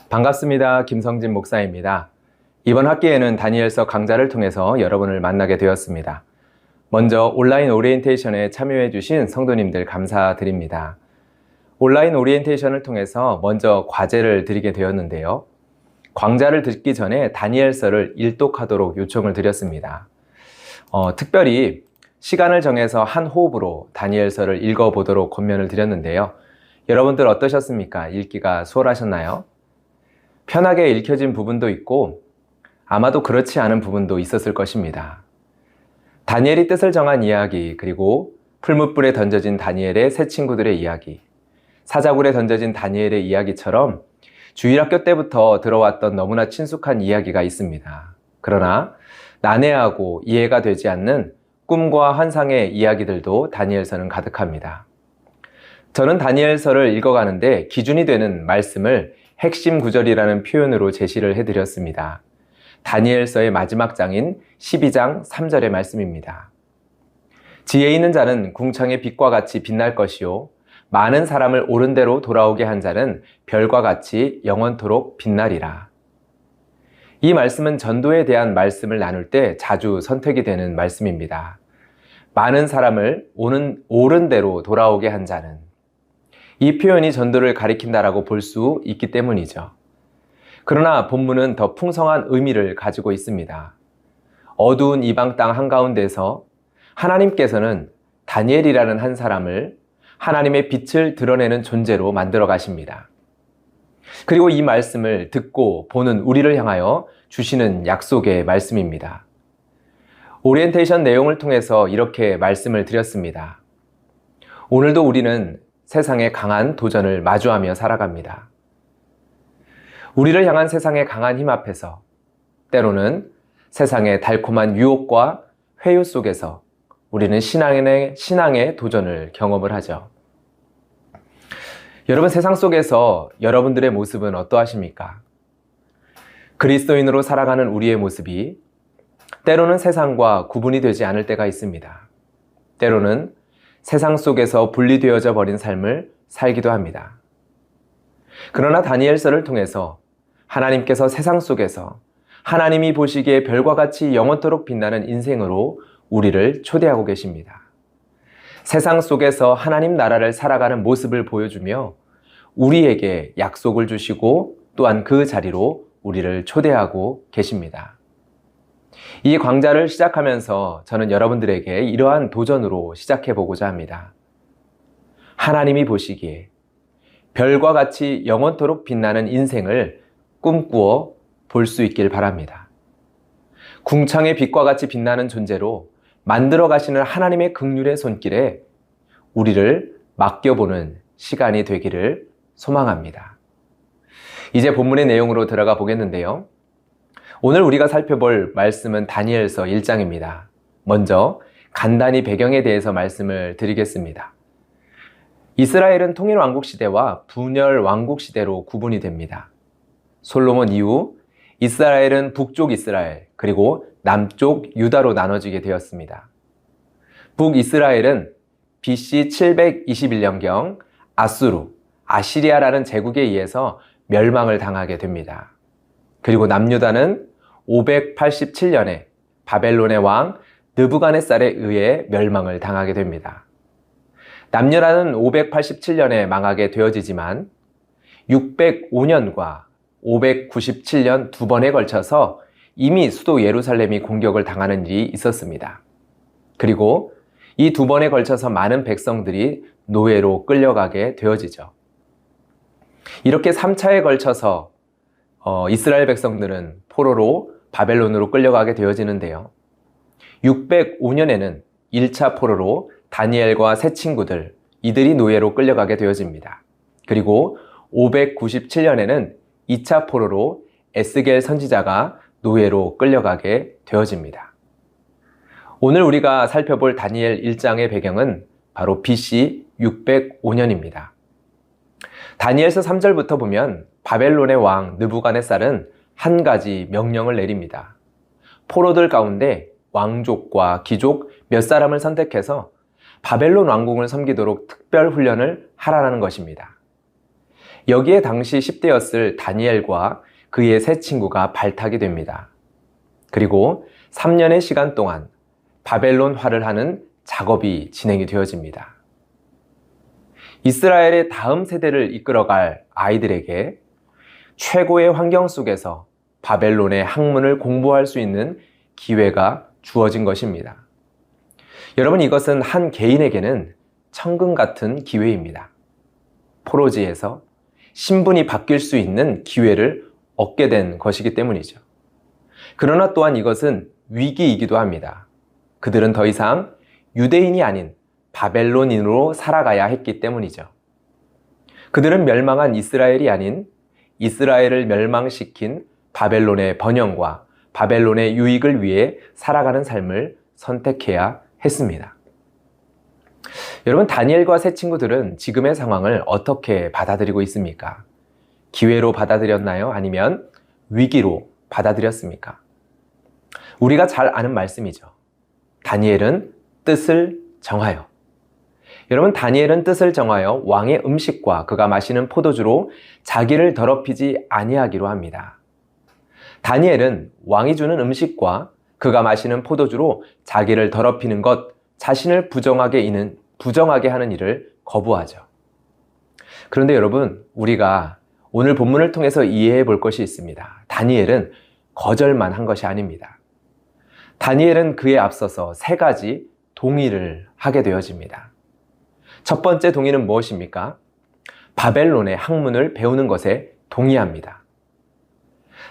반갑습니다. 김성진 목사입니다. 이번 학기에는 다니엘서 강좌를 통해서 여러분을 만나게 되었습니다. 먼저 온라인 오리엔테이션에 참여해 주신 성도님들 감사드립니다. 온라인 오리엔테이션을 통해서 먼저 과제를 드리게 되었는데요. 강좌를 듣기 전에 다니엘서를 일독하도록 요청을 드렸습니다. 특별히 시간을 정해서 한 호흡으로 다니엘서를 읽어보도록 권면을 드렸는데요. 여러분들 어떠셨습니까? 읽기가 수월하셨나요? 편하게 읽혀진 부분도 있고 아마도 그렇지 않은 부분도 있었을 것입니다. 다니엘이 뜻을 정한 이야기, 그리고 풀무불에 던져진 다니엘의 새 친구들의 이야기, 사자굴에 던져진 다니엘의 이야기처럼 주일학교 때부터 들어왔던 너무나 친숙한 이야기가 있습니다. 그러나 난해하고 이해가 되지 않는 꿈과 환상의 이야기들도 다니엘서는 가득합니다. 저는 다니엘서를 읽어가는데 기준이 되는 말씀을 핵심 구절이라는 표현으로 제시를 해드렸습니다. 다니엘서의 마지막 장인 12장 3절의 말씀입니다. 지혜 있는 자는 궁창의 빛과 같이 빛날 것이요 많은 사람을 옳은 대로 돌아오게 한 자는 별과 같이 영원토록 빛나리라. 이 말씀은 전도에 대한 말씀을 나눌 때 자주 선택이 되는 말씀입니다. 많은 사람을 옳은 대로 돌아오게 한 자는, 이 표현이 전도를 가리킨다라고 볼 수 있기 때문이죠. 그러나 본문은 더 풍성한 의미를 가지고 있습니다. 어두운 이방 땅 한가운데서 하나님께서는 다니엘이라는 한 사람을 하나님의 빛을 드러내는 존재로 만들어 가십니다. 그리고 이 말씀을 듣고 보는 우리를 향하여 주시는 약속의 말씀입니다. 오리엔테이션 내용을 통해서 이렇게 말씀을 드렸습니다. 오늘도 우리는 세상의 강한 도전을 마주하며 살아갑니다. 우리를 향한 세상의 강한 힘 앞에서, 때로는 세상의 달콤한 유혹과 회유 속에서 우리는 신앙의 도전을 경험을 하죠. 여러분, 세상 속에서 여러분들의 모습은 어떠하십니까? 그리스도인으로 살아가는 우리의 모습이 때로는 세상과 구분이 되지 않을 때가 있습니다. 때로는 세상 속에서 분리되어져 버린 삶을 살기도 합니다. 그러나 다니엘서를 통해서 하나님께서 세상 속에서 하나님이 보시기에 별과 같이 영원토록 빛나는 인생으로 우리를 초대하고 계십니다. 세상 속에서 하나님 나라를 살아가는 모습을 보여주며 우리에게 약속을 주시고 또한 그 자리로 우리를 초대하고 계십니다. 이 강좌를 시작하면서 저는 여러분들에게 이러한 도전으로 시작해 보고자 합니다. 하나님이 보시기에 별과 같이 영원토록 빛나는 인생을 꿈꾸어 볼 수 있길 바랍니다. 궁창의 빛과 같이 빛나는 존재로 만들어 가시는 하나님의 긍휼의 손길에 우리를 맡겨보는 시간이 되기를 소망합니다. 이제 본문의 내용으로 들어가 보겠는데요. 오늘 우리가 살펴볼 말씀은 다니엘서 1장입니다. 먼저 간단히 배경에 대해서 말씀을 드리겠습니다. 이스라엘은 통일왕국 시대와 분열왕국 시대로 구분이 됩니다. 솔로몬 이후 이스라엘은 북쪽 이스라엘 그리고 남쪽 유다로 나눠지게 되었습니다. 북이스라엘은 BC 721년경 아시리아라는 제국에 의해서 멸망을 당하게 됩니다. 그리고 남유다는 587년에 바벨론의 왕 느부갓네살에 의해 멸망을 당하게 됩니다. 남유다는 587년에 망하게 되어지지만 605년과 597년 두 번에 걸쳐서 이미 수도 예루살렘이 공격을 당하는 일이 있었습니다. 그리고 이 두 번에 걸쳐서 많은 백성들이 노예로 끌려가게 되어지죠. 이렇게 3차에 걸쳐서 이스라엘 백성들은 포로로 바벨론으로 끌려가게 되어지는데요. 605년에는 1차 포로로 다니엘과 새 친구들, 이들이 노예로 끌려가게 되어집니다. 그리고 597년에는 2차 포로로 에스겔 선지자가 노예로 끌려가게 되어집니다. 오늘 우리가 살펴볼 다니엘 1장의 배경은 바로 BC 605년입니다. 다니엘서 3절부터 보면 바벨론의 왕 느부갓네살은 한 가지 명령을 내립니다. 포로들 가운데 왕족과 귀족 몇 사람을 선택해서 바벨론 왕궁을 섬기도록 특별 훈련을 하라는 것입니다. 여기에 당시 10대였을 다니엘과 그의 세 친구가 발탁이 됩니다. 그리고 3년의 시간 동안 바벨론화를 하는 작업이 진행이 되어집니다. 이스라엘의 다음 세대를 이끌어갈 아이들에게 최고의 환경 속에서 바벨론의 학문을 공부할 수 있는 기회가 주어진 것입니다. 여러분, 이것은 한 개인에게는 천금 같은 기회입니다. 포로지에서 신분이 바뀔 수 있는 기회를 얻게 된 것이기 때문이죠. 그러나 또한 이것은 위기이기도 합니다. 그들은 더 이상 유대인이 아닌 바벨론인으로 살아가야 했기 때문이죠. 그들은 멸망한 이스라엘이 아닌 이스라엘을 멸망시킨 바벨론의 번영과 바벨론의 유익을 위해 살아가는 삶을 선택해야 했습니다. 여러분, 다니엘과 세 친구들은 지금의 상황을 어떻게 받아들이고 있습니까? 기회로 받아들였나요? 아니면 위기로 받아들였습니까? 우리가 잘 아는 말씀이죠. 다니엘은 뜻을 정하여. 여러분, 다니엘은 뜻을 정하여 왕의 음식과 그가 마시는 포도주로 자기를 더럽히지 아니하기로 합니다. 다니엘은 왕이 주는 음식과 그가 마시는 포도주로 자기를 더럽히는 것, 자신을 부정하게 하는 일을 거부하죠. 그런데 여러분, 우리가 오늘 본문을 통해서 이해해 볼 것이 있습니다. 다니엘은 거절만 한 것이 아닙니다. 다니엘은 그에 앞서서 세 가지 동의를 하게 되어집니다. 첫 번째 동의는 무엇입니까? 바벨론의 학문을 배우는 것에 동의합니다.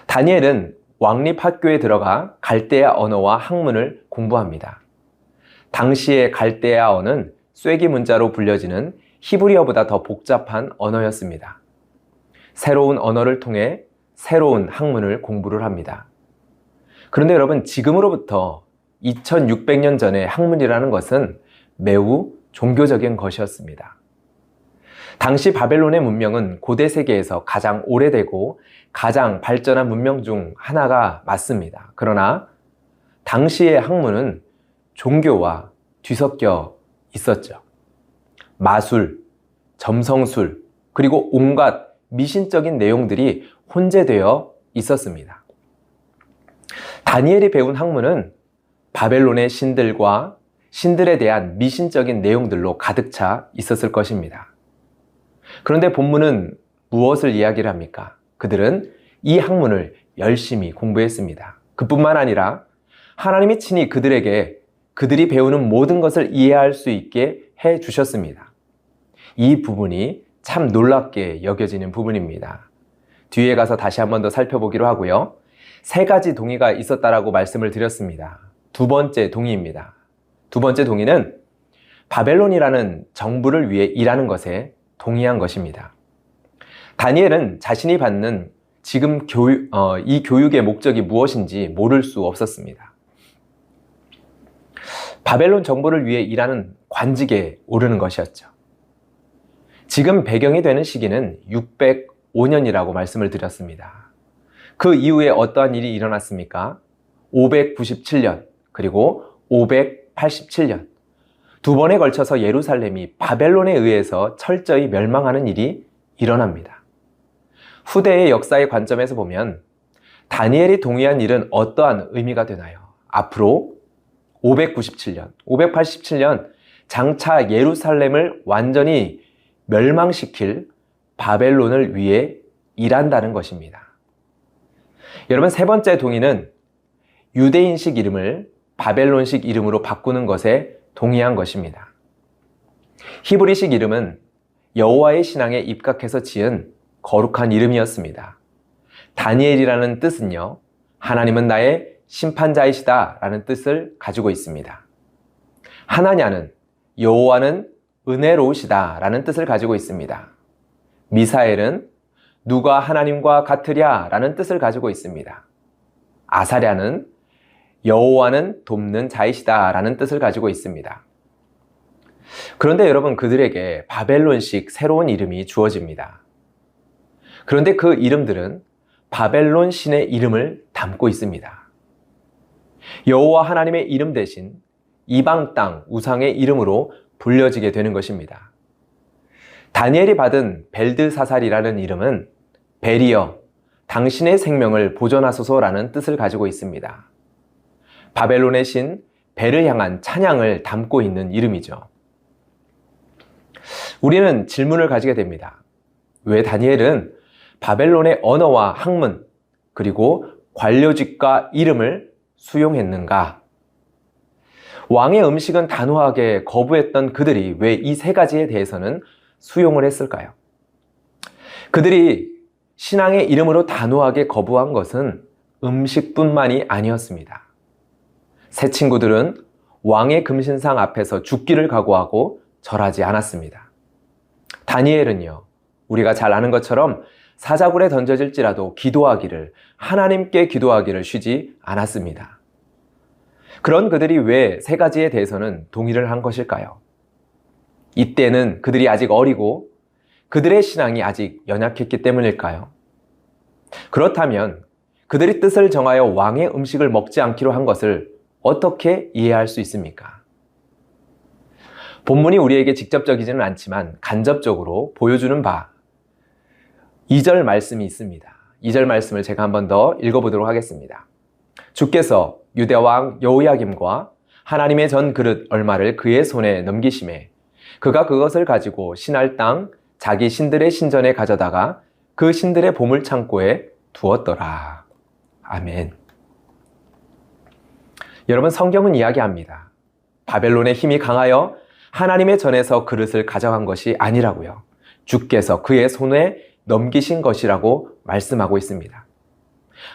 다니엘은 왕립학교에 들어가 갈대아 언어와 학문을 공부합니다. 당시의 갈대아어는 쐐기 문자로 불려지는 히브리어보다 더 복잡한 언어였습니다. 새로운 언어를 통해 새로운 학문을 공부를 합니다. 그런데 여러분, 지금으로부터 2600년 전의 학문이라는 것은 매우 종교적인 것이었습니다. 당시 바벨론의 문명은 고대 세계에서 가장 오래되고 가장 발전한 문명 중 하나가 맞습니다. 그러나 당시의 학문은 종교와 뒤섞여 있었죠. 마술, 점성술, 그리고 온갖 미신적인 내용들이 혼재되어 있었습니다. 다니엘이 배운 학문은 바벨론의 신들과 신들에 대한 미신적인 내용들로 가득 차 있었을 것입니다. 그런데 본문은 무엇을 이야기를 합니까? 그들은 이 학문을 열심히 공부했습니다. 그뿐만 아니라 하나님이 친히 그들에게 그들이 배우는 모든 것을 이해할 수 있게 해 주셨습니다. 이 부분이 참 놀랍게 여겨지는 부분입니다. 뒤에 가서 다시 한 번 더 살펴보기로 하고요. 세 가지 동의가 있었다라고 말씀을 드렸습니다. 두 번째 동의입니다. 두 번째 동의는 바벨론이라는 정부를 위해 일하는 것에 동의한 것입니다. 다니엘은 자신이 받는 지금 이 교육의 목적이 무엇인지 모를 수 없었습니다. 바벨론 정부를 위해 일하는 관직에 오르는 것이었죠. 지금 배경이 되는 시기는 605년이라고 말씀을 드렸습니다. 그 이후에 어떠한 일이 일어났습니까? 597년 그리고 587년 두 번에 걸쳐서 예루살렘이 바벨론에 의해서 철저히 멸망하는 일이 일어납니다. 후대의 역사의 관점에서 보면 다니엘이 동의한 일은 어떠한 의미가 되나요? 앞으로 597년, 587년 장차 예루살렘을 완전히 멸망시킬 바벨론을 위해 일한다는 것입니다. 여러분, 세 번째 동의는 유대인식 이름을 바벨론식 이름으로 바꾸는 것에 동의한 것입니다. 히브리식 이름은 여호와의 신앙에 입각해서 지은 거룩한 이름이었습니다. 다니엘이라는 뜻은요, 하나님은 나의 심판자이시다 라는 뜻을 가지고 있습니다. 하나냐는 여호와는 은혜로우시다 라는 뜻을 가지고 있습니다. 미사엘은 누가 하나님과 같으랴 라는 뜻을 가지고 있습니다. 아사랴는 여호와는 돕는 자이시다 라는 뜻을 가지고 있습니다. 그런데 여러분, 그들에게 바벨론식 새로운 이름이 주어집니다. 그런데 그 이름들은 바벨론 신의 이름을 담고 있습니다. 여호와 하나님의 이름 대신 이방 땅 우상의 이름으로 불려지게 되는 것입니다. 다니엘이 받은 벨드사살이라는 이름은 벨이여, 당신의 생명을 보존하소서라는 뜻을 가지고 있습니다. 바벨론의 신 벨을 향한 찬양을 담고 있는 이름이죠. 우리는 질문을 가지게 됩니다. 왜 다니엘은 바벨론의 언어와 학문, 그리고 관료직과 이름을 수용했는가? 왕의 음식은 단호하게 거부했던 그들이 왜 이 세 가지에 대해서는 수용을 했을까요? 그들이 신앙의 이름으로 단호하게 거부한 것은 음식뿐만이 아니었습니다. 새 친구들은 왕의 금신상 앞에서 죽기를 각오하고 절하지 않았습니다. 다니엘은요, 우리가 잘 아는 것처럼 사자굴에 던져질지라도 기도하기를, 하나님께 기도하기를 쉬지 않았습니다. 그런 그들이 왜 세 가지에 대해서는 동의를 한 것일까요? 이때는 그들이 아직 어리고 그들의 신앙이 아직 연약했기 때문일까요? 그렇다면 그들이 뜻을 정하여 왕의 음식을 먹지 않기로 한 것을 어떻게 이해할 수 있습니까? 본문이 우리에게 직접적이지는 않지만 간접적으로 보여주는 바 2절 말씀이 있습니다. 2절 말씀을 제가 한 번 더 읽어보도록 하겠습니다. 주께서 유대왕 여호야김과 하나님의 전 그릇 얼마를 그의 손에 넘기심에 그가 그것을 가지고 신할 땅 자기 신들의 신전에 가져다가 그 신들의 보물 창고에 두었더라. 아멘. 여러분, 성경은 이야기합니다. 바벨론의 힘이 강하여 하나님의 전에서 그릇을 가져간 것이 아니라고요. 주께서 그의 손에 넘기신 것이라고 말씀하고 있습니다.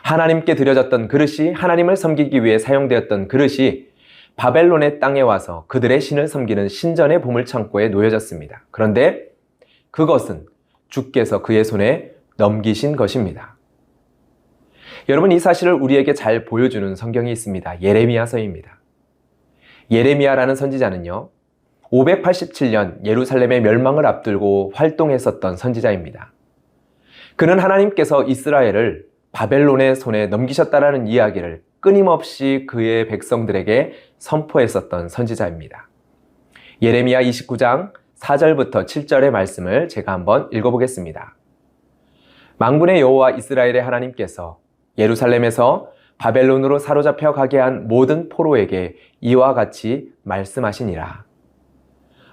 하나님께 드려졌던 그릇이, 하나님을 섬기기 위해 사용되었던 그릇이 바벨론의 땅에 와서 그들의 신을 섬기는 신전의 보물창고에 놓여졌습니다. 그런데 그것은 주께서 그의 손에 넘기신 것입니다. 여러분, 이 사실을 우리에게 잘 보여주는 성경이 있습니다. 예레미야서입니다. 예레미야라는 선지자는요, 587년 예루살렘의 멸망을 앞두고 활동했었던 선지자입니다. 그는 하나님께서 이스라엘을 바벨론의 손에 넘기셨다라는 이야기를 끊임없이 그의 백성들에게 선포했었던 선지자입니다. 예레미야 29장 4절부터 7절의 말씀을 제가 한번 읽어보겠습니다. 만군의 여호와 이스라엘의 하나님께서 예루살렘에서 바벨론으로 사로잡혀 가게 한 모든 포로에게 이와 같이 말씀하시니라.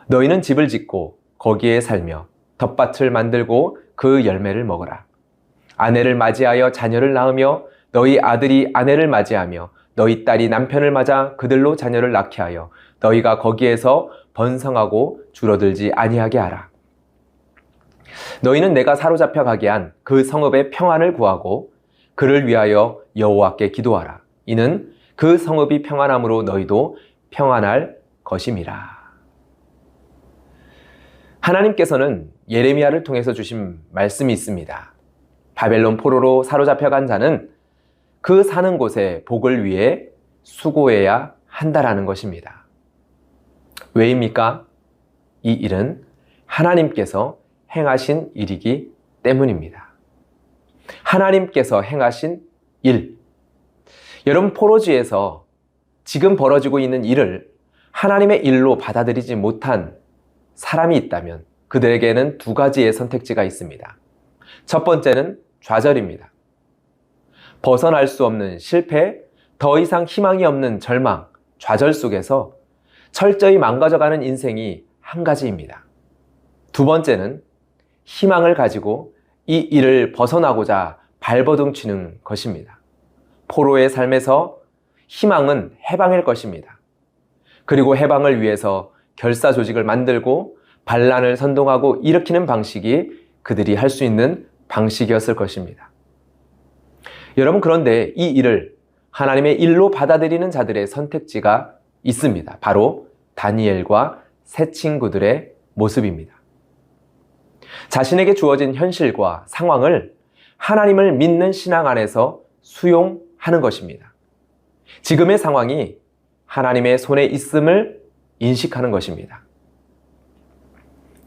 너희는 집을 짓고 거기에 살며 텃밭을 만들고 그 열매를 먹어라. 아내를 맞이하여 자녀를 낳으며 너희 아들이 아내를 맞이하며 너희 딸이 남편을 맞아 그들로 자녀를 낳게 하여 너희가 거기에서 번성하고 줄어들지 아니하게 하라. 너희는 내가 사로잡혀 가게 한 그 성읍의 평안을 구하고 그를 위하여 여호와께 기도하라. 이는 그 성읍이 평안함으로 너희도 평안할 것임이라. 하나님께서는 예레미야를 통해서 주신 말씀이 있습니다. 바벨론 포로로 사로잡혀간 자는 그 사는 곳에 복을 위해 수고해야 한다라는 것입니다. 왜입니까? 이 일은 하나님께서 행하신 일이기 때문입니다. 하나님께서 행하신 일. 여러분, 포로지에서 지금 벌어지고 있는 일을 하나님의 일로 받아들이지 못한 사람이 있다면 그들에게는 두 가지의 선택지가 있습니다. 첫 번째는 좌절입니다. 벗어날 수 없는 실패, 더 이상 희망이 없는 절망, 좌절 속에서 철저히 망가져가는 인생이 한 가지입니다. 두 번째는 희망을 가지고 이 일을 벗어나고자 발버둥치는 것입니다. 포로의 삶에서 희망은 해방일 것입니다. 그리고 해방을 위해서 결사 조직을 만들고 반란을 선동하고 일으키는 방식이 그들이 할 수 있는 방식이었을 것입니다. 여러분, 그런데 이 일을 하나님의 일로 받아들이는 자들의 선택지가 있습니다. 바로 다니엘과 새 친구들의 모습입니다. 자신에게 주어진 현실과 상황을 하나님을 믿는 신앙 안에서 수용하는 것입니다. 지금의 상황이 하나님의 손에 있음을 인식하는 것입니다.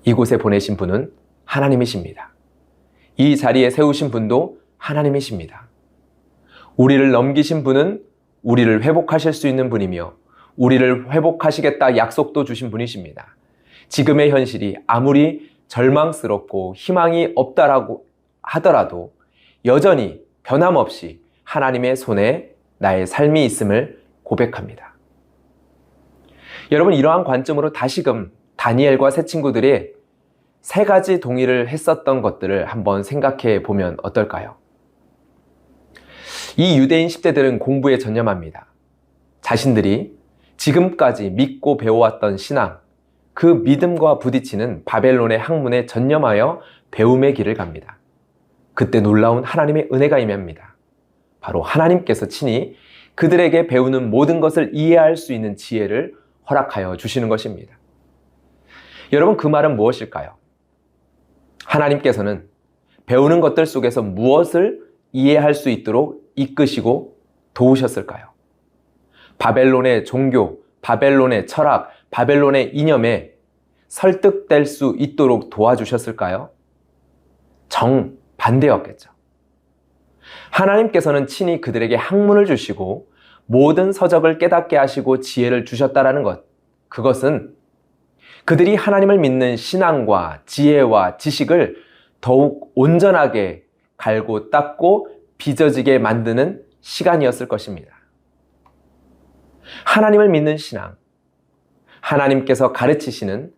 이곳에 보내신 분은 하나님이십니다. 이 자리에 세우신 분도 하나님이십니다. 우리를 넘기신 분은 우리를 회복하실 수 있는 분이며 우리를 회복하시겠다 약속도 주신 분이십니다. 지금의 현실이 아무리 절망스럽고 희망이 없다라고 하더라도 여전히 변함없이 하나님의 손에 나의 삶이 있음을 고백합니다. 여러분, 이러한 관점으로 다시금 다니엘과 새 친구들이 세 가지 동의를 했었던 것들을 한번 생각해 보면 어떨까요? 이 유대인 10대들은 공부에 전념합니다. 자신들이 지금까지 믿고 배워왔던 신앙, 그 믿음과 부딪히는 바벨론의 학문에 전념하여 배움의 길을 갑니다. 그때 놀라운 하나님의 은혜가 임합니다. 바로 하나님께서 친히 그들에게 배우는 모든 것을 이해할 수 있는 지혜를 허락하여 주시는 것입니다. 여러분, 그 말은 무엇일까요? 하나님께서는 배우는 것들 속에서 무엇을 이해할 수 있도록 이끄시고 도우셨을까요? 바벨론의 종교, 바벨론의 철학, 바벨론의 이념에 설득될 수 있도록 도와주셨을까요? 정반대였겠죠. 하나님께서는 친히 그들에게 학문을 주시고 모든 서적을 깨닫게 하시고 지혜를 주셨다라는 것, 그것은 그들이 하나님을 믿는 신앙과 지혜와 지식을 더욱 온전하게 갈고 닦고 빚어지게 만드는 시간이었을 것입니다. 하나님을 믿는 신앙, 하나님께서 가르치시는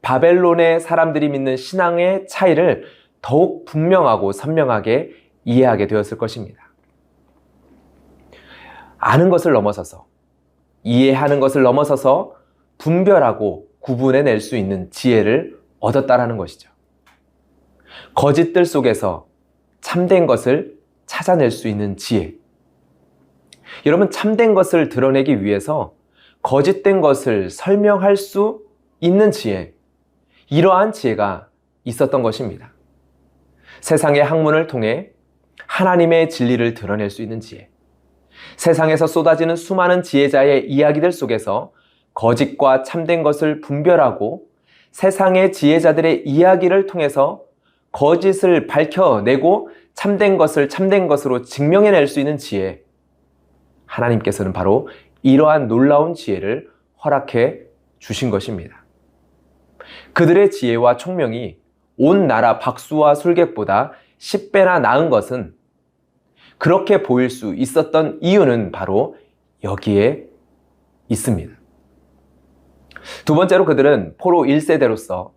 바벨론의 사람들이 믿는 신앙의 차이를 더욱 분명하고 선명하게 이해하게 되었을 것입니다. 아는 것을 넘어서서, 이해하는 것을 넘어서서 분별하고 구분해낼 수 있는 지혜를 얻었다라는 것이죠. 거짓들 속에서 참된 것을 찾아낼 수 있는 지혜. 여러분, 참된 것을 드러내기 위해서 거짓된 것을 설명할 수 있는 지혜, 이러한 지혜가 있었던 것입니다. 세상의 학문을 통해 하나님의 진리를 드러낼 수 있는 지혜, 세상에서 쏟아지는 수많은 지혜자의 이야기들 속에서 거짓과 참된 것을 분별하고 세상의 지혜자들의 이야기를 통해서 거짓을 밝혀내고 참된 것을 참된 것으로 증명해낼 수 있는 지혜, 하나님께서는 바로 이러한 놀라운 지혜를 허락해 주신 것입니다. 그들의 지혜와 총명이 온 나라 박수와 술객보다 10배나 나은 것은, 그렇게 보일 수 있었던 이유는 바로 여기에 있습니다. 두 번째로, 그들은 포로 1세대로서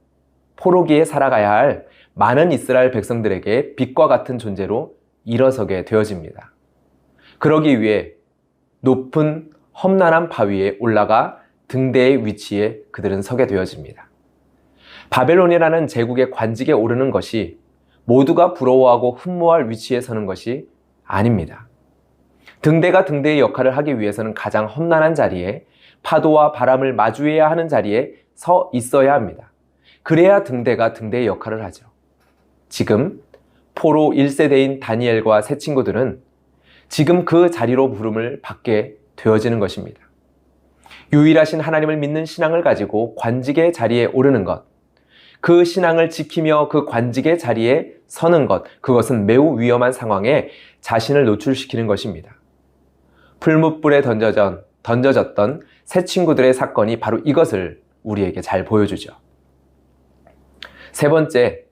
포로기에 살아가야 할 많은 이스라엘 백성들에게 빛과 같은 존재로 일어서게 되어집니다. 그러기 위해 높은 험난한 바위에 올라가 등대의 위치에 그들은 서게 되어집니다. 바벨론이라는 제국의 관직에 오르는 것이 모두가 부러워하고 흠모할 위치에 서는 것이 아닙니다. 등대가 등대의 역할을 하기 위해서는 가장 험난한 자리에, 파도와 바람을 마주해야 하는 자리에 서 있어야 합니다. 그래야 등대가 등대의 역할을 하죠. 지금 포로 1세대인 다니엘과 새 친구들은 지금 그 자리로 부름을 받게 되어지는 것입니다. 유일하신 하나님을 믿는 신앙을 가지고 관직의 자리에 오르는 것, 그 신앙을 지키며 그 관직의 자리에 서는 것, 그것은 매우 위험한 상황에 자신을 노출시키는 것입니다. 풀무불에 던져졌던 새 친구들의 사건이 바로 이것을 우리에게 잘 보여주죠. 세 번째,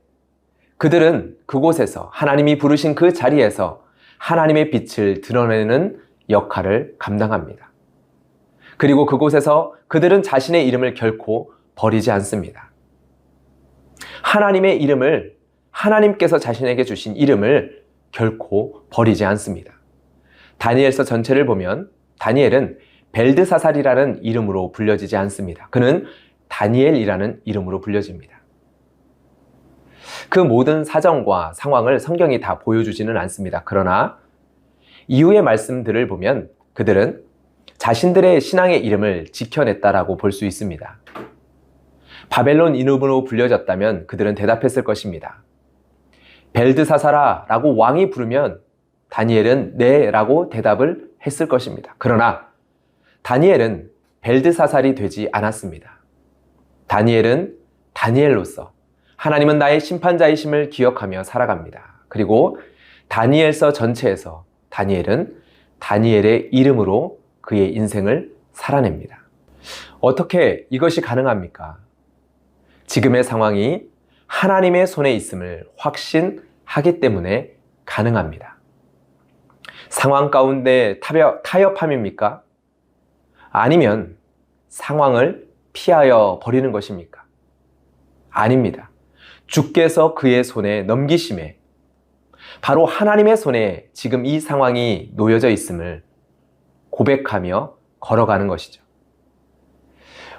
그들은 그곳에서, 하나님이 부르신 그 자리에서 하나님의 빛을 드러내는 역할을 감당합니다. 그리고 그곳에서 그들은 자신의 이름을 결코 버리지 않습니다. 하나님의 이름을, 하나님께서 자신에게 주신 이름을 결코 버리지 않습니다. 다니엘서 전체를 보면 다니엘은 벨드사살이라는 이름으로 불려지지 않습니다. 그는 다니엘이라는 이름으로 불려집니다. 그 모든 사정과 상황을 성경이 다 보여주지는 않습니다. 그러나 이후의 말씀들을 보면 그들은 자신들의 신앙의 이름을 지켜냈다라고 볼 수 있습니다. 바벨론 이름으로 불려졌다면 그들은 대답했을 것입니다. 벨드사사라 라고 왕이 부르면 다니엘은 네 라고 대답을 했을 것입니다. 그러나 다니엘은 벨드사살이 되지 않았습니다. 다니엘은 다니엘로서 하나님은 나의 심판자이심을 기억하며 살아갑니다. 그리고 다니엘서 전체에서 다니엘은 다니엘의 이름으로 그의 인생을 살아냅니다. 어떻게 이것이 가능합니까? 지금의 상황이 하나님의 손에 있음을 확신하기 때문에 가능합니다. 상황 가운데 타협함입니까? 아니면 상황을 피하여 버리는 것입니까? 아닙니다. 주께서 그의 손에 넘기심에 바로 하나님의 손에 지금 이 상황이 놓여져 있음을 고백하며 걸어가는 것이죠.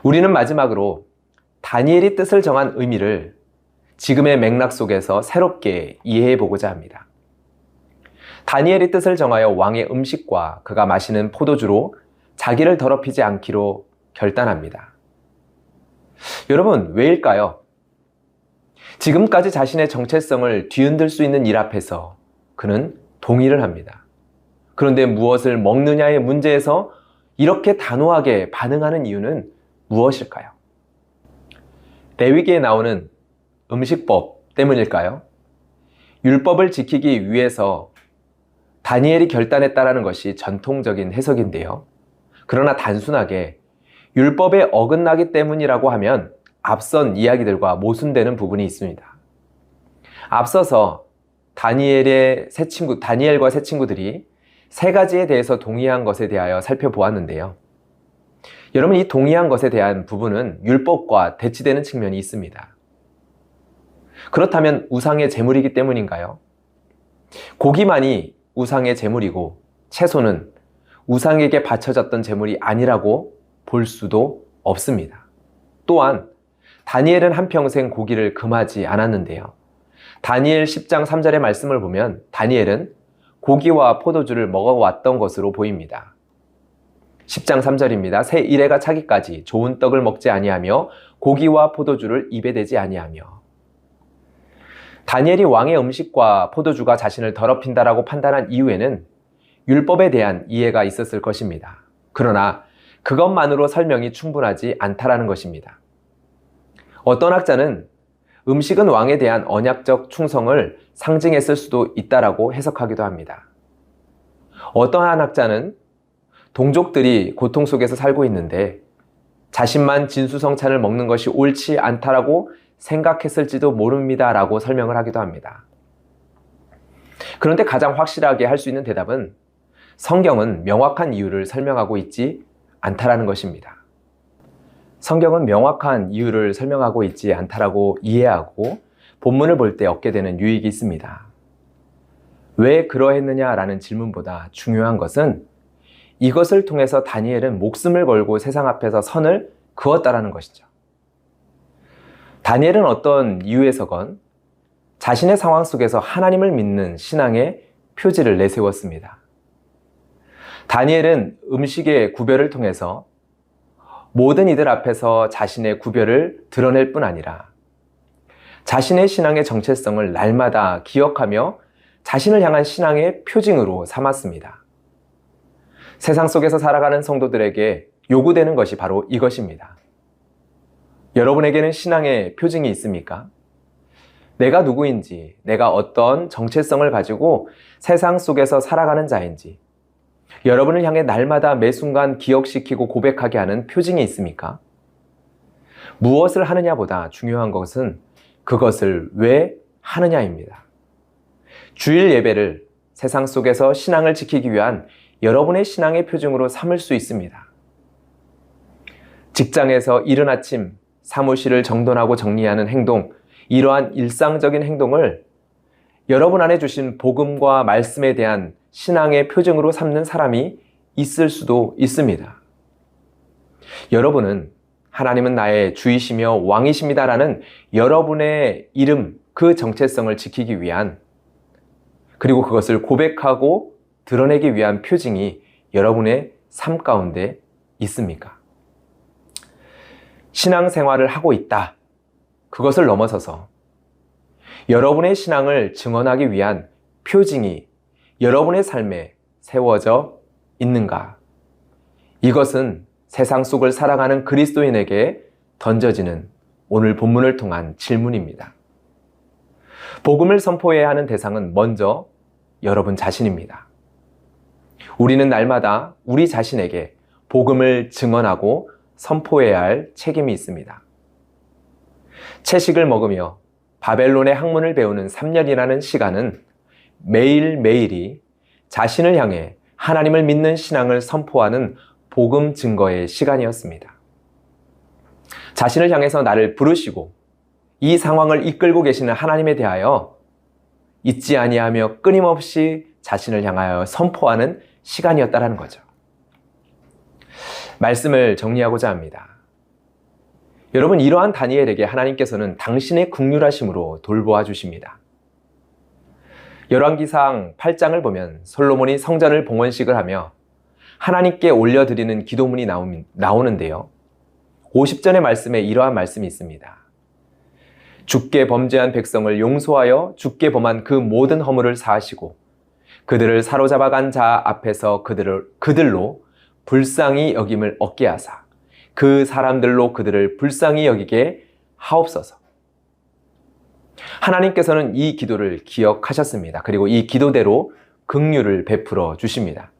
우리는 마지막으로 다니엘이 뜻을 정한 의미를 지금의 맥락 속에서 새롭게 이해해 보고자 합니다. 다니엘이 뜻을 정하여 왕의 음식과 그가 마시는 포도주로 자기를 더럽히지 않기로 결단합니다. 여러분, 왜일까요? 지금까지 자신의 정체성을 뒤흔들 수 있는 일 앞에서 그는 동의를 합니다. 그런데 무엇을 먹느냐의 문제에서 이렇게 단호하게 반응하는 이유는 무엇일까요? 레위기에 나오는 음식법 때문일까요? 율법을 지키기 위해서 다니엘이 결단했다라는 것이 전통적인 해석인데요. 그러나 단순하게 율법에 어긋나기 때문이라고 하면 앞선 이야기들과 모순되는 부분이 있습니다. 앞서서 다니엘과 세 친구들이 세 가지에 대해서 동의한 것에 대하여 살펴보았는데요. 여러분, 이 동의한 것에 대한 부분은 율법과 대치되는 측면이 있습니다. 그렇다면 우상의 제물이기 때문인가요? 고기만이 우상의 제물이고 채소는 우상에게 바쳐졌던 제물이 아니라고 볼 수도 없습니다. 또한 다니엘은 한평생 고기를 금하지 않았는데요. 다니엘 10장 3절의 말씀을 보면 다니엘은 고기와 포도주를 먹어왔던 것으로 보입니다. 10장 3절입니다. 새 이레가 차기까지 좋은 떡을 먹지 아니하며 고기와 포도주를 입에 대지 아니하며. 다니엘이 왕의 음식과 포도주가 자신을 더럽힌다라고 판단한 이유에는 율법에 대한 이해가 있었을 것입니다. 그러나 그것만으로 설명이 충분하지 않다라는 것입니다. 어떤 학자는 음식은 왕에 대한 언약적 충성을 상징했을 수도 있다라고 해석하기도 합니다. 어떠한 학자는 동족들이 고통 속에서 살고 있는데 자신만 진수성찬을 먹는 것이 옳지 않다라고 생각했을지도 모릅니다라고 설명을 하기도 합니다. 그런데 가장 확실하게 할 수 있는 대답은 성경은 명확한 이유를 설명하고 있지 않다라는 것입니다. 성경은 명확한 이유를 설명하고 있지 않다라고 이해하고 본문을 볼 때 얻게 되는 유익이 있습니다. 왜 그러했느냐라는 질문보다 중요한 것은 이것을 통해서 다니엘은 목숨을 걸고 세상 앞에서 선을 그었다라는 것이죠. 다니엘은 어떤 이유에서건 자신의 상황 속에서 하나님을 믿는 신앙의 표지를 내세웠습니다. 다니엘은 음식의 구별을 통해서 모든 이들 앞에서 자신의 구별을 드러낼 뿐 아니라 자신의 신앙의 정체성을 날마다 기억하며 자신을 향한 신앙의 표징으로 삼았습니다. 세상 속에서 살아가는 성도들에게 요구되는 것이 바로 이것입니다. 여러분에게는 신앙의 표징이 있습니까? 내가 누구인지, 내가 어떤 정체성을 가지고 세상 속에서 살아가는 자인지, 여러분을 향해 날마다 매 순간 기억시키고 고백하게 하는 표징이 있습니까? 무엇을 하느냐보다 중요한 것은 그것을 왜 하느냐입니다. 주일 예배를 세상 속에서 신앙을 지키기 위한 여러분의 신앙의 표징으로 삼을 수 있습니다. 직장에서 이른 아침 사무실을 정돈하고 정리하는 행동, 이러한 일상적인 행동을 여러분 안에 주신 복음과 말씀에 대한 신앙의 표징으로 삼는 사람이 있을 수도 있습니다. 여러분은 하나님은 나의 주이시며 왕이십니다라는 여러분의 이름, 그 정체성을 지키기 위한, 그리고 그것을 고백하고 드러내기 위한 표징이 여러분의 삶 가운데 있습니까? 신앙생활을 하고 있다. 그것을 넘어서서 여러분의 신앙을 증언하기 위한 표징이 여러분의 삶에 세워져 있는가? 이것은 세상 속을 살아가는 그리스도인에게 던져지는 오늘 본문을 통한 질문입니다. 복음을 선포해야 하는 대상은 먼저 여러분 자신입니다. 우리는 날마다 우리 자신에게 복음을 증언하고 선포해야 할 책임이 있습니다. 채식을 먹으며 바벨론의 학문을 배우는 3년이라는 시간은 매일매일이 자신을 향해 하나님을 믿는 신앙을 선포하는 복음 증거의 시간이었습니다. 자신을 향해서 나를 부르시고 이 상황을 이끌고 계시는 하나님에 대하여 잊지 아니하며 끊임없이 자신을 향하여 선포하는 시간이었다라는 거죠. 말씀을 정리하고자 합니다. 여러분, 이러한 다니엘에게 하나님께서는 당신의 긍휼하심으로 돌보아 주십니다. 열왕기상 8장을 보면 솔로몬이 성전을 봉헌식을 하며 하나님께 올려드리는 기도문이 나오는데요. 50전의 말씀에 이러한 말씀이 있습니다. 주께 범죄한 백성을 용서하여 주께 범한 그 모든 허물을 사하시고 그들을 사로잡아간 자 앞에서 그들로 불쌍히 여김을 얻게 하사 그 사람들로 그들을 불쌍히 여기게 하옵소서. 하나님께서는 이 기도를 기억하셨습니다. 그리고 이 기도대로 긍휼을 베풀어 주십니다.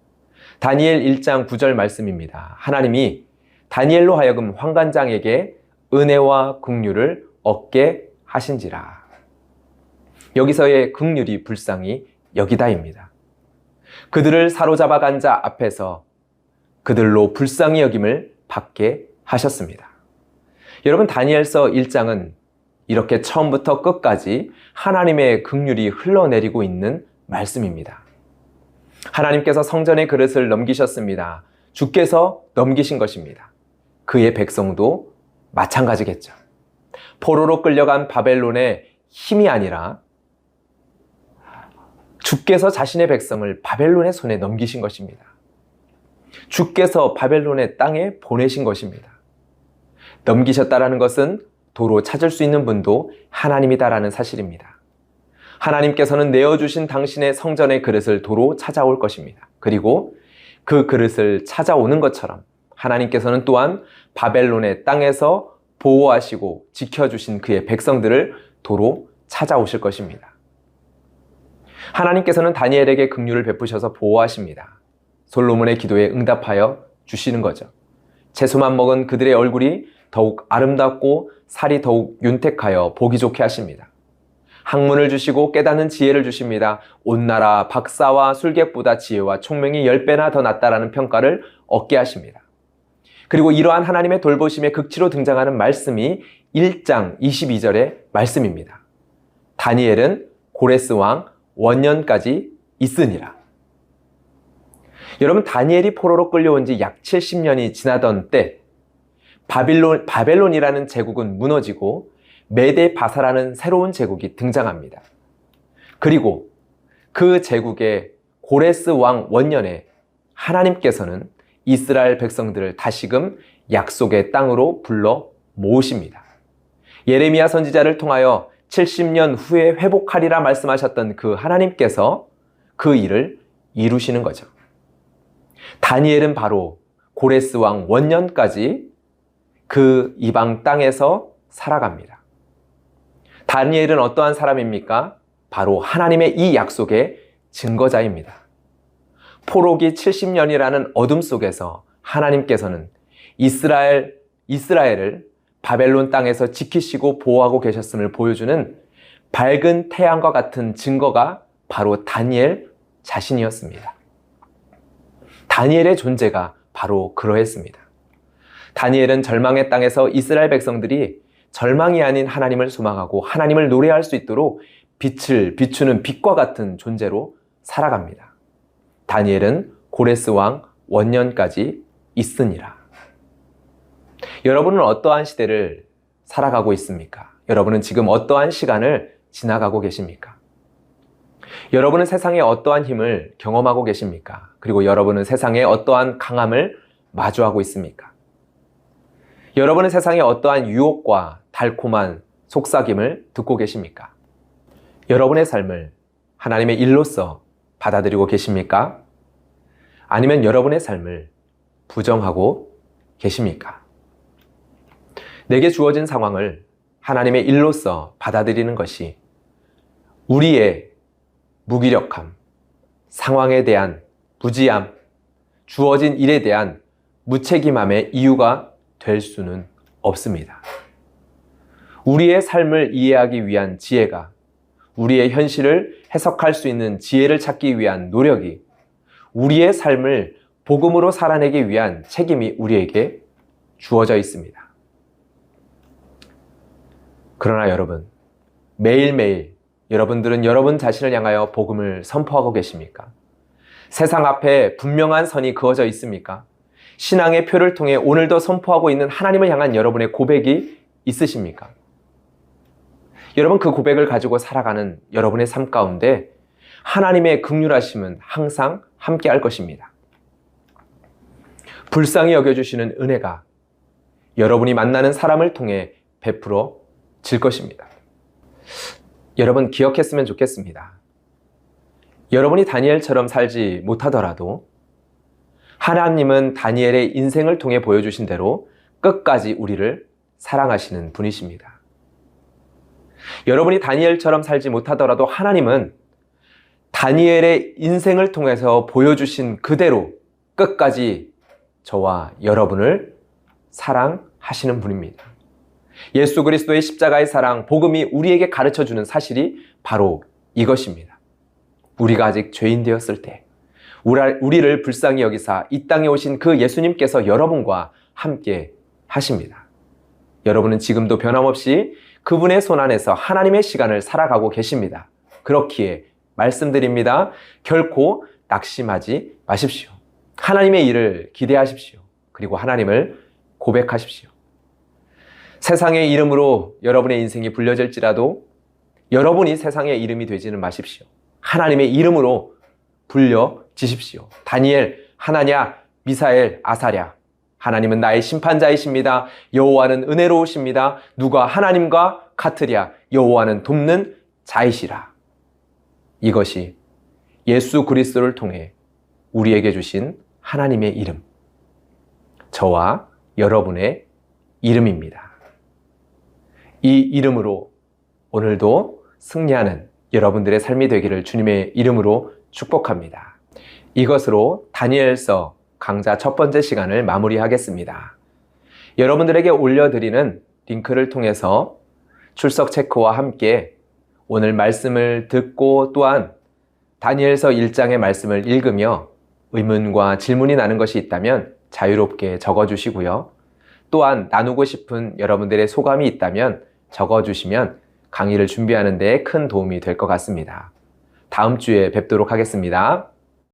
다니엘 1장 9절 말씀입니다. 하나님이 다니엘로 하여금 환관장에게 은혜와 긍휼을 얻게 하신지라. 여기서의 긍휼이 불쌍히 여기다입니다. 그들을 사로잡아간 자 앞에서 그들로 불쌍히 여김을 받게 하셨습니다. 여러분, 다니엘서 1장은 이렇게 처음부터 끝까지 하나님의 긍휼이 흘러내리고 있는 말씀입니다. 하나님께서 성전의 그릇을 넘기셨습니다. 주께서 넘기신 것입니다. 그의 백성도 마찬가지겠죠. 포로로 끌려간 바벨론의 힘이 아니라 주께서 자신의 백성을 바벨론의 손에 넘기신 것입니다. 주께서 바벨론의 땅에 보내신 것입니다. 넘기셨다라는 것은 도로 찾을 수 있는 분도 하나님이다라는 사실입니다. 하나님께서는 내어주신 당신의 성전의 그릇을 도로 찾아올 것입니다. 그리고 그 그릇을 찾아오는 것처럼 하나님께서는 또한 바벨론의 땅에서 보호하시고 지켜주신 그의 백성들을 도로 찾아오실 것입니다. 하나님께서는 다니엘에게 긍휼을 베푸셔서 보호하십니다. 솔로몬의 기도에 응답하여 주시는 거죠. 채소만 먹은 그들의 얼굴이 더욱 아름답고 살이 더욱 윤택하여 보기 좋게 하십니다. 학문을 주시고 깨닫는 지혜를 주십니다. 온 나라 박사와 술객보다 지혜와 총명이 10배나 더 낫다라는 평가를 얻게 하십니다. 그리고 이러한 하나님의 돌보심의 극치로 등장하는 말씀이 1장 22절의 말씀입니다. 다니엘은 고레스 왕 원년까지 있으니라. 여러분, 다니엘이 포로로 끌려온 지 약 70년이 지나던 때 바벨론이라는 제국은 무너지고 메데 바사라는 새로운 제국이 등장합니다. 그리고 그 제국의 고레스 왕 원년에 하나님께서는 이스라엘 백성들을 다시금 약속의 땅으로 불러 모으십니다. 예레미야 선지자를 통하여 70년 후에 회복하리라 말씀하셨던 그 하나님께서 그 일을 이루시는 거죠. 다니엘은 바로 고레스 왕 원년까지 그 이방 땅에서 살아갑니다. 다니엘은 어떠한 사람입니까? 바로 하나님의 이 약속의 증거자입니다. 포로기 70년이라는 어둠 속에서 하나님께서는 이스라엘을 바벨론 땅에서 지키시고 보호하고 계셨음을 보여주는 밝은 태양과 같은 증거가 바로 다니엘 자신이었습니다. 다니엘의 존재가 바로 그러했습니다. 다니엘은 절망의 땅에서 이스라엘 백성들이 절망이 아닌 하나님을 소망하고 하나님을 노래할 수 있도록 빛을 비추는 빛과 같은 존재로 살아갑니다. 다니엘은 고레스 왕 원년까지 있으니라. 여러분은 어떠한 시대를 살아가고 있습니까? 여러분은 지금 어떠한 시간을 지나가고 계십니까? 여러분은 세상에 어떠한 힘을 경험하고 계십니까? 그리고 여러분은 세상에 어떠한 강함을 마주하고 있습니까? 여러분은 세상에 어떠한 유혹과 달콤한 속삭임을 듣고 계십니까? 여러분의 삶을 하나님의 일로서 받아들이고 계십니까? 아니면 여러분의 삶을 부정하고 계십니까? 내게 주어진 상황을 하나님의 일로서 받아들이는 것이 우리의 무기력함, 상황에 대한 무지함, 주어진 일에 대한 무책임함의 이유가 될 수는 없습니다. 우리의 삶을 이해하기 위한 지혜가, 우리의 현실을 해석할 수 있는 지혜를 찾기 위한 노력이, 우리의 삶을 복음으로 살아내기 위한 책임이 우리에게 주어져 있습니다. 그러나 여러분, 매일매일 여러분들은 여러분 자신을 향하여 복음을 선포하고 계십니까? 세상 앞에 분명한 선이 그어져 있습니까? 신앙의 표를 통해 오늘도 선포하고 있는 하나님을 향한 여러분의 고백이 있으십니까? 여러분, 그 고백을 가지고 살아가는 여러분의 삶 가운데 하나님의 긍휼하심은 항상 함께 할 것입니다. 불쌍히 여겨주시는 은혜가 여러분이 만나는 사람을 통해 베풀어질 것입니다. 여러분, 기억했으면 좋겠습니다. 여러분이 다니엘처럼 살지 못하더라도 하나님은 다니엘의 인생을 통해 보여주신 대로 끝까지 우리를 사랑하시는 분이십니다. 여러분이 다니엘처럼 살지 못하더라도 하나님은 다니엘의 인생을 통해서 보여주신 그대로 끝까지 저와 여러분을 사랑하시는 분입니다. 예수 그리스도의 십자가의 사랑, 복음이 우리에게 가르쳐주는 사실이 바로 이것입니다. 우리가 아직 죄인 되었을 때 우리를 불쌍히 여기사 이 땅에 오신 그 예수님께서 여러분과 함께 하십니다. 여러분은 지금도 변함없이 그분의 손 안에서 하나님의 시간을 살아가고 계십니다. 그렇기에 말씀드립니다. 결코 낙심하지 마십시오. 하나님의 일을 기대하십시오. 그리고 하나님을 고백하십시오. 세상의 이름으로 여러분의 인생이 불려질지라도 여러분이 세상의 이름이 되지는 마십시오. 하나님의 이름으로 불려지십시오. 다니엘, 하나냐, 미사엘, 아사랴. 하나님은 나의 심판자이십니다. 여호와는 은혜로우십니다. 누가 하나님과 같으랴. 여호와는 돕는 자이시라. 이것이 예수 그리스도를 통해 우리에게 주신 하나님의 이름, 저와 여러분의 이름입니다. 이 이름으로 오늘도 승리하는 여러분들의 삶이 되기를 주님의 이름으로 축복합니다. 이것으로 다니엘서 강좌 첫 번째 시간을 마무리하겠습니다. 여러분들에게 올려드리는 링크를 통해서 출석 체크와 함께 오늘 말씀을 듣고 또한 다니엘서 1장의 말씀을 읽으며 의문과 질문이 나는 것이 있다면 자유롭게 적어주시고요. 또한 나누고 싶은 여러분들의 소감이 있다면 적어주시면 강의를 준비하는 데 큰 도움이 될 것 같습니다. 다음 주에 뵙도록 하겠습니다.